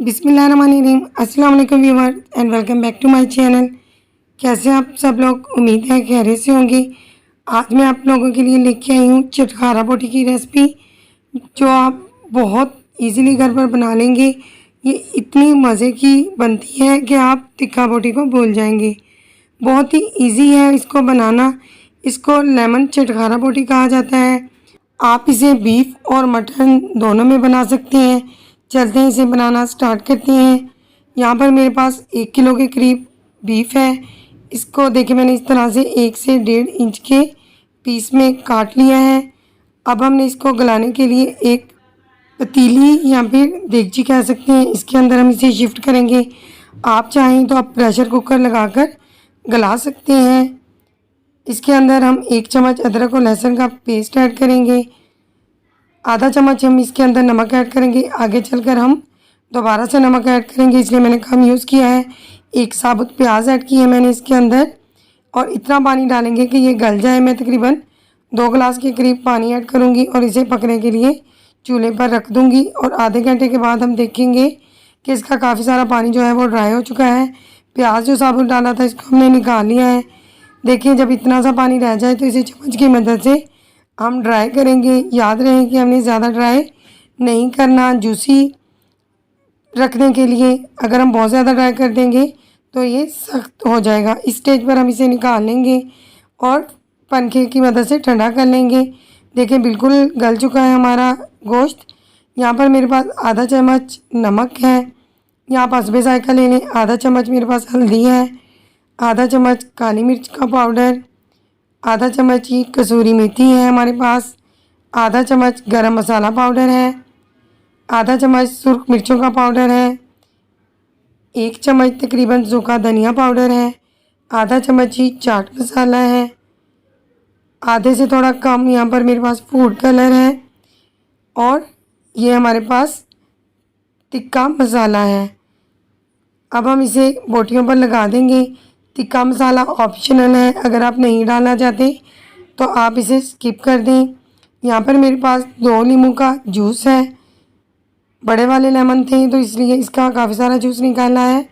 बिस्मिल्लाहिर्रहमानिर्रहीम। अस्सलाम वालेकुम viewer and welcome back to my channel. कैसे हैं आप सब लोग? उम्मीद है खैरियत से होंगे। आज मैं आप लोगों के लिए लेके आई हूँ चटखारा बोटी की रेसिपी, जो आप बहुत इजीली घर पर बना लेंगे। ये इतनी मज़े की बनती है कि आप तिक्का बोटी को भूल जाएंगे। बहुत ही इजी है इसको बनाना। इसको लेमन चटखारा बोटी कहा जाता है। आप इसे बीफ और मटन दोनों में बना सकते हैं। चलते हैं इसे बनाना स्टार्ट करते हैं। यहाँ पर मेरे पास 1 किलो के करीब बीफ है। इसको देखिए मैंने इस तरह से 1 से 1.5 इंच के पीस में काट लिया है। अब हमने इसको गलाने के लिए एक पतीली या फिर देगची कह सकते हैं, इसके अंदर हम इसे शिफ्ट करेंगे। आप चाहें तो आप प्रेशर कुकर लगाकर गला सकते हैं। इसके अंदर हम 1 चम्मच अदरक और लहसुन का पेस्ट ऐड करेंगे। आधा चम्मच हम इसके अंदर नमक ऐड करेंगे। आगे चलकर हम दोबारा से नमक ऐड करेंगे, इसलिए मैंने कम यूज़ किया है। 1 साबुत प्याज ऐड की है मैंने इसके अंदर, और इतना पानी डालेंगे कि ये गल जाए। मैं तकरीबन 2 गिलास के करीब पानी ऐड करूँगी और इसे पकने के लिए चूल्हे पर रख दूँगी। और आधे घंटे के बाद हम देखेंगे कि इसका काफ़ी सारा पानी जो है वो ड्राई हो चुका है। प्याज जो साबुत डाला था इसको हमने निकाल लिया है। देखिए जब इतना सा पानी रह जाए तो इसे चम्मच की मदद से हम ड्राई करेंगे। याद रहे कि हमने ज़्यादा ड्राई नहीं करना, जूसी रखने के लिए। अगर हम बहुत ज़्यादा ड्राई कर देंगे तो ये सख्त हो जाएगा। इस स्टेज पर हम इसे निकाल लेंगे और पंखे की मदद से ठंडा कर लेंगे। देखिए बिल्कुल गल चुका है हमारा गोश्त। यहाँ पर मेरे पास आधा चम्मच नमक है। यहाँ पर हस्बे जायका ले लें। आधा चम्मच मेरे पास हल्दी है। आधा चम्मच काली मिर्च का पाउडर। आधा चम्मच ही कसूरी मेथी है हमारे पास। आधा चम्मच गरम मसाला पाउडर है। आधा चम्मच सुर्ख मिर्चों का पाउडर है। 1 चम्मच तकरीबन सूखा धनिया पाउडर है। आधा चम्मच ही चाट मसाला है। आधे से थोड़ा कम यहाँ पर मेरे पास फूड कलर है। और ये हमारे पास तिक्का मसाला है। अब हम इसे बोटियों पर लगा देंगे। तिक्का मसाला ऑप्शनल है, अगर आप नहीं डालना चाहते तो आप इसे स्किप कर दें। यहाँ पर मेरे पास 2 नींबू का जूस है। बड़े वाले लेमन थे तो इसलिए इसका काफ़ी सारा जूस निकाला है।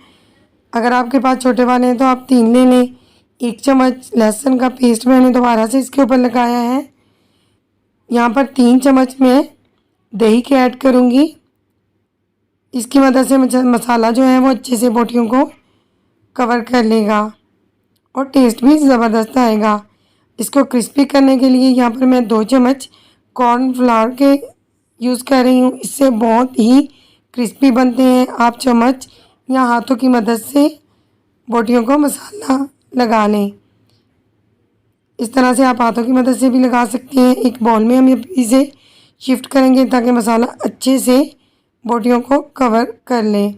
अगर आपके पास छोटे वाले हैं तो आप 3 ले लें। 1 चम्मच लहसुन का पेस्ट मैंने दोबारा से इसके ऊपर लगाया है। यहाँ पर 3 चम्मच मैं दही के ऐड करूँगी। इसकी मदद से मसाला जो है वो अच्छे से बोटियों को कवर कर लेगा और टेस्ट भी ज़बरदस्त आएगा। इसको क्रिस्पी करने के लिए यहाँ पर मैं 2 चम्मच कॉर्नफ्लावर के यूज़ कर रही हूँ। इससे बहुत ही क्रिस्पी बनते हैं। आप चम्मच या हाथों की मदद से बोटियों को मसाला लगा लें। इस तरह से आप हाथों की मदद से भी लगा सकते हैं। एक बाउल में हम इसे शिफ्ट करेंगे ताकि मसाला अच्छे से बोटियों को कवर कर लें।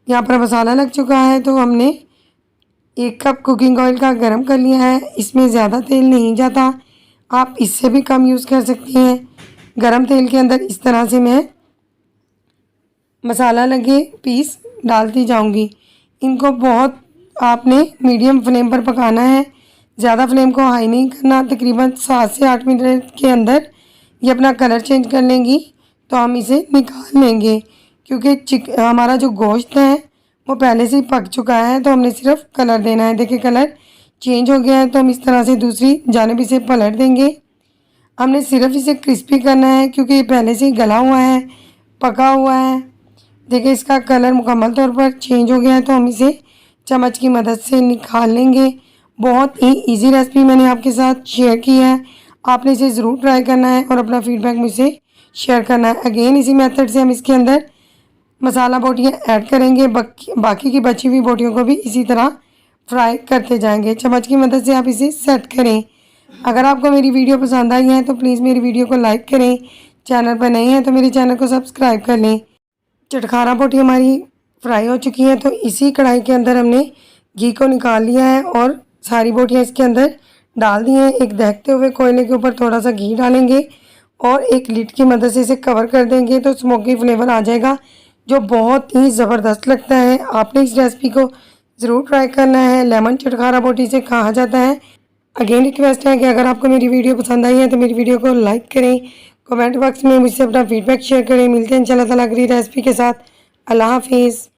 यहाँ पर मसाला लग चुका है तो हमने 1 कप कुकिंग ऑयल का गरम कर लिया है। इसमें ज़्यादा तेल नहीं जाता, आप इससे भी कम यूज़ कर सकते हैं। गरम तेल के अंदर इस तरह से मैं मसाला लगे पीस डालती जाऊंगी। इनको बहुत आपने मीडियम फ्लेम पर पकाना है, ज़्यादा फ्लेम को हाई नहीं करना। तकरीबन 7 से 8 मिनट के अंदर ये अपना कलर चेंज कर लेंगी तो हम इसे निकाल लेंगे, क्योंकि हमारा जो गोश्त है वो पहले से ही पक चुका है तो हमने सिर्फ कलर देना है। देखिए कलर चेंज हो गया है तो हम इस तरह से दूसरी जानिब इसे पलट देंगे। हमने सिर्फ इसे क्रिस्पी करना है क्योंकि ये पहले से ही गला हुआ है, पका हुआ है। देखिए इसका कलर मुकम्मल तौर पर चेंज हो गया है तो हम इसे चम्मच की मदद से निकाल लेंगे। बहुत ही इजी रेसिपी मैंने आपके साथ शेयर की है। आपने इसे ज़रूर ट्राई करना है और अपना फीडबैक मुझसे शेयर करना है। अगेन इसी मेथड से हम इसके अंदर मसाला बोटियाँ ऐड करेंगे। बाकी की बची हुई बोटियों को भी इसी तरह फ्राई करते जाएंगे। चम्मच की मदद से आप इसे सेट करें। अगर आपको मेरी वीडियो पसंद आई है तो प्लीज़ मेरी वीडियो को लाइक करें। चैनल पर नए हैं तो मेरे चैनल को सब्सक्राइब कर लें। चटखारा बोटी हमारी फ्राई हो चुकी है तो इसी कढ़ाई के अंदर हमने घी को निकाल लिया है और सारी बोटियाँ इसके अंदर डाल दी हैं। एक दहकते हुए कोयले के ऊपर थोड़ा सा घी डालेंगे और एक लिड की मदद से इसे कवर कर देंगे तो स्मोकी फ्लेवर आ जाएगा, जो बहुत ही ज़बरदस्त लगता है। आपने इस रेसिपी को ज़रूर ट्राई करना है। लेमन चटखारा बोटी से कहा जाता है। अगेन रिक्वेस्ट है कि अगर आपको मेरी वीडियो पसंद आई है तो मेरी वीडियो को लाइक करें, कमेंट बॉक्स में मुझसे अपना फीडबैक शेयर करें। मिलते हैं इंशाल्लाह ताला अगली रेसिपी के साथ। अल्लाह हाफिज़।